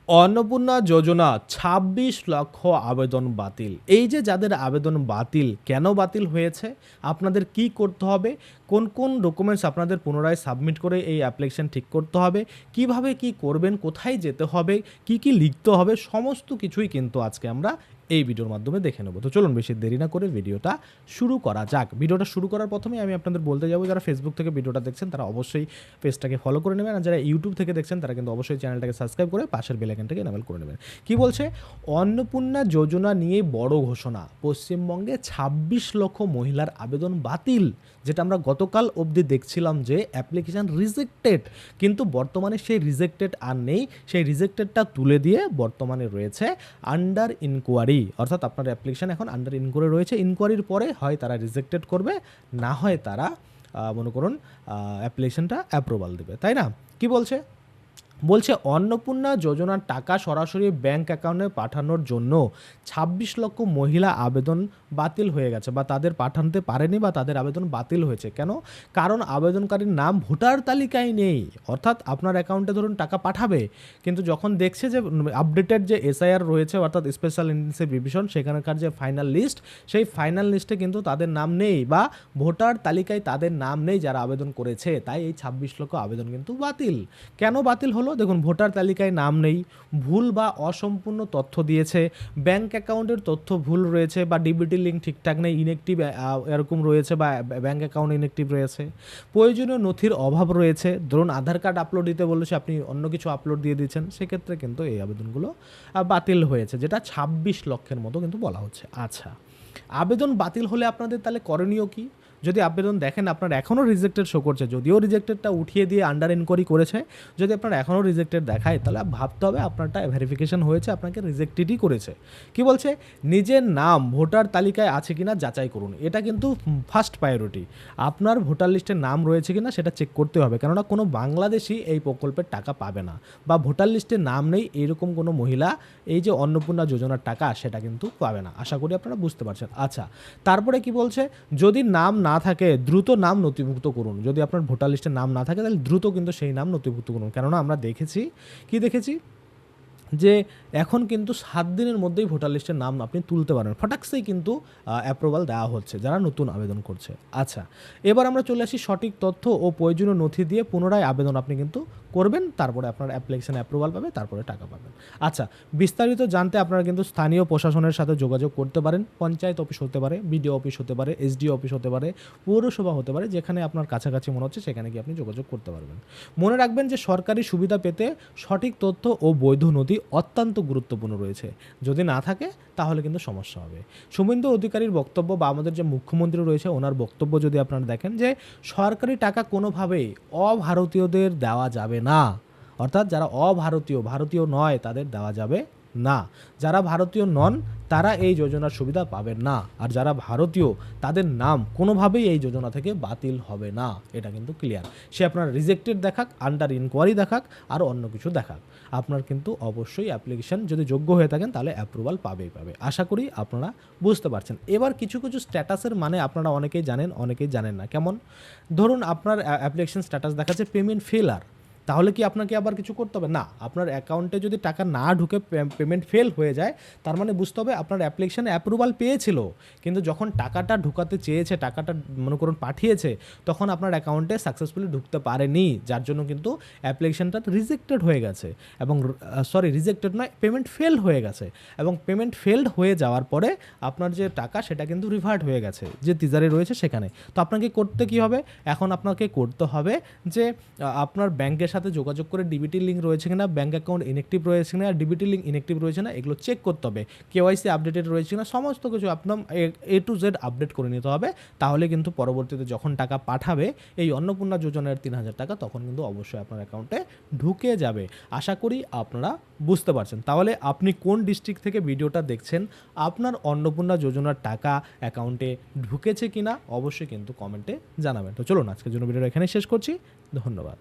অন্নপূর্ণা যোজনা ২৬ লক্ষ আবেদন বাতিল। এই যে যাদের আবেদন বাতিল, কেন বাতিল হয়েছে, আপনাদের কি করতে হবে, কোন কোন ডকুমেন্টস আপনাদের পুনরায় সাবমিট করে এই অ্যাপ্লিকেশন ঠিক করতে হবে, কিভাবে কি করবেন, কোথায় যেতে হবে, কি কি লিখতে হবে, সমস্ত কিছুই কিন্তু আজকে আমরা এই ভিডিওর মাধ্যমে দেখে নেব। তো চলুন বেশি দেরি না করে ভিডিওটা শুরু করা যাক। ভিডিওটা শুরু করার প্রথমে আমি আপনাদের বলতে যাবো, যারা ফেসবুক থেকে ভিডিওটা দেখছেন তারা অবশ্যই পেজটাকে ফলো করে নেবেন, আর যারা ইউটিউব থেকে দেখছেন তারা কিন্তু অবশ্যই চ্যানেলটাকে সাবস্ক্রাইব করে পাশের বেল আইকনটাকে এনেবল করে নেবেন। কি বলছে? অন্নপূর্ণা যোজনা নিয়ে বড় ঘোষণা, পশ্চিমবঙ্গে ২৬ লক্ষ মহিলার আবেদন বাতিল। যেটা আমরা গতকাল অবধি দেখছিলাম যে অ্যাপ্লিকেশান রিজেক্টেড, কিন্তু বর্তমানে সেই রিজেক্টেড আর নেই। সেই রিজেক্টেডটা তুলে দিয়ে বর্তমানে রয়েছে আন্ডার ইনকোয়ারি, অর্থাৎ আপনার অ্যাপ্লিকেশান এখন আন্ডার ইনকোয়ারি রয়েছে। ইনকোয়ারির পরে হয় তারা রিজেক্টেড করবে, না হয় তারা মনে করুন অ্যাপ্লিকেশানটা অ্যাপ্রুভাল দেবে, তাই না? কি বলছে? বলছে অন্নপূর্ণা যোজনার টাকা সরাসরি ব্যাংক অ্যাকাউন্টে পাঠানোর জন্য ২৬ লক্ষ মহিলা আবেদন বাতিল হয়ে গেছে, বা তাদের পাঠাতে পারেনি, বা তাদের আবেদন বাতিল হয়েছে। কেন? কারণ আবেদনকারীর নাম ভোটার তালিকায় নেই। অর্থাৎ আপনার অ্যাকাউন্টে ধরুন টাকা পাঠাবে, কিন্তু যখন দেখছে যে আপডেটেড যে এসআইআর রয়েছে, অর্থাৎ স্পেশাল ইন্টেন্সিভ রিভিশন, সেখানকার যে ফাইনাল লিস্ট, সেই ফাইনাল লিস্টে কিন্তু তাদের নাম নেই, বা ভোটার তালিকায় তাদের নাম নেই যারা আবেদন করেছে। তাই এই ২৬ লক্ষ আবেদন কিন্তু বাতিল। কেন বাতিল হলো? দেখুন, ভোটার তালিকায় নাম নেই, ভুল বা অসম্পূর্ণ তথ্য দিয়েছে, ব্যাংক অ্যাকাউন্টের তথ্য ভুল রয়েছে, বা ডিবিটি লিঙ্ক ঠিকঠাক নেই, ইনঅ্যাক্টিভ এরকম রয়েছে, বা ব্যাংক অ্যাকাউন্ট ইনঅ্যাক্টিভ রয়েছে, প্রয়োজনীয় নথির অভাব রয়েছে। ধরুন আধার কার্ড আপলোড দিতে বলেছে, আপনি অন্য কিছু আপলোড দিয়ে দিচ্ছেন, সেক্ষেত্রে কিন্তু এই আবেদনগুলো বাতিল হয়েছে, যেটা ২৬ লক্ষের মতো কিন্তু বলা হচ্ছে। আচ্ছা, আবেদন বাতিল হলে আপনাদের তাহলে করণীয় কী? যদি আবেদন দেখেন আপনার এখনও রিজেক্টেড শো করছে, যদিও রিজেক্টেডটা উঠিয়ে দিয়ে আন্ডার ইনকোয়ারি করেছে, যদি আপনার এখনও রিজেক্টেড দেখায়, তাহলে ভাবতে হবে আপনারটা ভেরিফিকেশন হয়েছে, আপনাকে রিজেক্টেডই করেছে। কি বলছে? নিজের নাম ভোটার তালিকায় আছে কিনা যাচাই করুন। এটা কিন্তু ফার্স্ট প্রায়োরিটি। আপনার ভোটার লিস্টে নাম রয়েছে কিনা সেটা চেক করতে হবে, কেননা কোনো বাংলাদেশি এই প্রকল্পের টাকা পাবে না, বা ভোটার লিস্টে নাম নেই এরকম কোনো মহিলা এই যে অন্নপূর্ণা যোজনার টাকা সেটা কিন্তু পাবে না। আশা করি আপনারা বুঝতে পারছেন। আচ্ছা, তারপরে কি বলছে? যদি নাম না থাকে দ্রুত নাম নথিভুক্ত করুন। যদি আপনার ভোটার লিস্টে নাম না থাকে তাহলে দ্রুত কিন্তু সেই নাম নথিভুক্ত করুন, কেননা আমরা দেখেছি, কি দেখেছি, যে এখন কিন্তু ৭ দিনের মধ্যেই ভোটার লিস্টের নাম আপনি তুলতে পারেন, ফটাকসেই কিন্তু অ্যাপ্রুভাল দেওয়া হচ্ছে যারা নতুন আবেদন করছে। আচ্ছা, এবার আমরা চলে আসি সঠিক তথ্য ও প্রয়োজনীয় নথি দিয়ে পুনরায় আবেদন আপনি কিন্তু করবেন, তারপরে আপনার অ্যাপ্লিকেশন অ্যাপ্রুভাল পাবে, তারপরে টাকা পাবেন। আচ্ছা, বিস্তারিত জানতে আপনারা কিন্তু স্থানীয় প্রশাসনের সাথে যোগাযোগ করতে পারেন। পঞ্চায়েত অফিস হতে পারে, বিডিও অফিস হতে পারে, এসডিও অফিস হতে পারে, পৌরসভা হতে পারে, যেখানে আপনার কাছাকাছি মনে হচ্ছে সেখানে গিয়ে আপনি যোগাযোগ করতে পারবেন। মনে রাখবেন যে সরকারি সুবিধা পেতে সঠিক তথ্য ও বৈধ নথি অত্যন্ত গুরুত্বপূর্ণ রয়েছে। যদি না থাকে তাহলে কিন্তু সমস্যা হবে। শুভেন্দু অধিকারীর বক্তব্য, বা আমাদের যে মুখ্যমন্ত্রী রয়েছে ওনার বক্তব্য যদি আপনারা দেখেন, যে সরকারি টাকা কোনোভাবেই অভারতীয়দের দেওয়া যাবে না। অর্থাৎ যারা ভারতীয় নয় তাদের দেওয়া যাবে না। যারা ভারতীয় নন তারা এই যোজনার সুবিধা পাবেন না, আর যারা ভারতীয় তাদের নাম কোনোভাবেই এই যোজনা থেকে বাতিল হবে না। এটা কিন্তু ক্লিয়ার। সে আপনার রিজেক্টেড দেখাক, আন্ডার ইনকোয়ারি দেখাক, আর অন্য কিছু দেখাক, আপনার কিন্তু অবশ্যই অ্যাপ্লিকেশন যদি যোগ্য হয়ে থাকেন তাহলে অ্যাপ্রুভাল পাবেই পাবে। আশা করি আপনারা বুঝতে পারছেন। এবার কিছু কিছু স্ট্যাটাসের মানে আপনারা অনেকেই জানেন, অনেকেই জানেন না। কেমন? ধরুন আপনার অ্যাপ্লিকেশন স্ট্যাটাস দেখাচ্ছে পেমেন্ট ফেলার, তাহলে কি আপনাকে আবার কিছু করতে হবে না? আপনার অ্যাকাউন্টে যদি টাকা না ঢুকে পেমেন্ট ফেল হয়ে যায়, তার মানে বুঝতে হবে আপনার অ্যাপ্লিকেশানে অ্যাপ্রুভাল পেয়েছিল, কিন্তু যখন টাকাটা ঢুকাতে চেয়েছে, টাকাটা মনে করুন পাঠিয়েছে, তখন আপনার অ্যাকাউন্টে সাকসেসফুলি ঢুকতে পারেনি, যার জন্য কিন্তু অ্যাপ্লিকেশানটা রিজেক্টেড হয়ে গেছে, এবং রিজেক্টেড নয়, পেমেন্ট ফেল হয়ে গেছে, এবং পেমেন্ট ফেলড হয়ে যাওয়ার পরে আপনার যে টাকা সেটা কিন্তু রিভার্ট হয়ে গেছে যে তিজারে রয়েছে সেখানে। তো আপনাকে করতে কি হবে? এখন আপনাকে করতে হবে যে আপনার ব্যাংকের সাথে যোগাযোগ করে ডিবিটি লিঙ্ক রয়েছে কিনা, ব্যাঙ্ক অ্যাকাউন্ট ইনঅ্যাক্টিভ রয়েছে কিনা, ডিবিটি লিঙ্ক ইনঅ্যাক্টিভ রয়েছে না, এগুলো চেক করতে হবে। কেওয়াইসি আপডেটেড রয়েছে কিনা, সমস্ত কিছু আপনার A to Z আপডেট করে নিতে হবে। তাহলে কিন্তু পরবর্তীতে যখন টাকা পাঠাবে এই অন্নপূর্ণা যোজনার ৩,০০০ টাকা, তখন কিন্তু অবশ্যই আপনার অ্যাকাউন্টে ঢুকে যাবে। আশা করি আপনারা বুঝতে পারছেন। তাহলে আপনি কোন ডিস্ট্রিক্ট থেকে ভিডিওটা দেখছেন, আপনার অন্নপূর্ণা যোজনার টাকা অ্যাকাউন্টে ঢুকেছে কিনা অবশ্যই কিন্তু কমেন্টে জানাবেন। তো চলুন আজকের জন্য ভিডিওটা এখানে শেষ করছি। ধন্যবাদ।